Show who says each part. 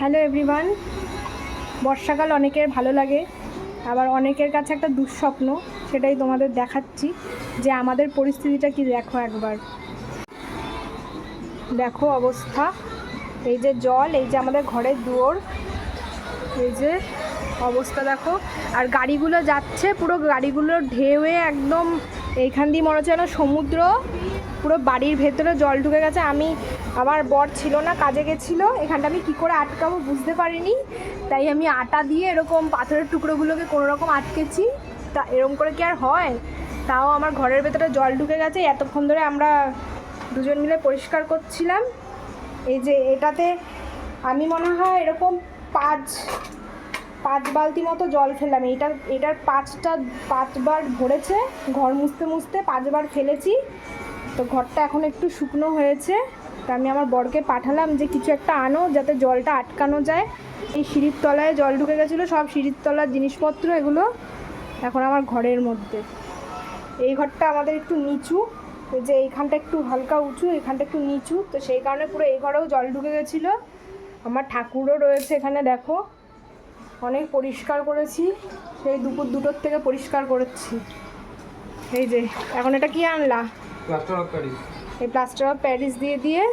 Speaker 1: Hello everyone. বর্ষাকাল অনেকের ভালো লাগে, আবার অনেকের কাছে একটা দুঃস্বপ্ন। সেটাই তোমাদের দেখাচ্ছি যে আমাদের পরিস্থিতিটা কি। দেখো একবার, দেখো অবস্থা। এই যে জল, এই যে আমাদের ঘরের দুয়ার, এই যে অবস্থা দেখো। আর গাড়িগুলো যাচ্ছে, পুরো গাড়িগুলোর ঢেউয়ে একদম এইখান দিয়ে মনে হচ্ছে যেন সমুদ্র। পুরো বাড়ির ভেতরে জল ঢুকে গেছে। আমার বর ছিল না, কাজে গেছিলো। এখানটা আমি কী করে আটকাবো বুঝতে পারিনি, তাই আমি আটা দিয়ে এরকম পাথরের টুকরোগুলোকে কোনো রকম আটকেছি। তা এরকম করে কি আর হয়? তাও আমার ঘরের ভেতরে জল ঢুকে গেছে। এতক্ষণ ধরে আমরা দুজন মিলে পরিষ্কার করছিলাম। এই যে এটাতে আমি মনে হয় এরকম পাঁচ বালতি মতো জল ফেললাম। এটার পাঁচবার ভরেছে। ঘর মুছতে মুছতে 5বার ফেলেছি। তো ঘরটা এখন একটু শুকনো হয়েছে। তা আমি আমার বরকে পাঠালাম যে কিছু একটা আনো যাতে জলটা আটকানো যায়। এই সিঁড়ির তলায় জল ঢুকে গেছিলো, সব সিঁড়ির তলার জিনিসপত্র এগুলো এখন আমার ঘরের মধ্যে। এই ঘরটা আমাদের একটু নিচু, যে এইখানটা একটু হালকা উঁচু, এইখানটা একটু নিচু, তো সেই কারণে পুরো এই ঘরেও জল ঢুকে গেছিলো। আমার ঠাকুরও রয়েছে এখানে, দেখো অনেক পরিষ্কার করেছি। সেই দুপুর 2টোর থেকে পরিষ্কার করেছি। এই যে এখন এটা কি আনলা?
Speaker 2: Plaster of Paris.
Speaker 1: এই প্লাস্টার অফ প্যারিস দিয়ে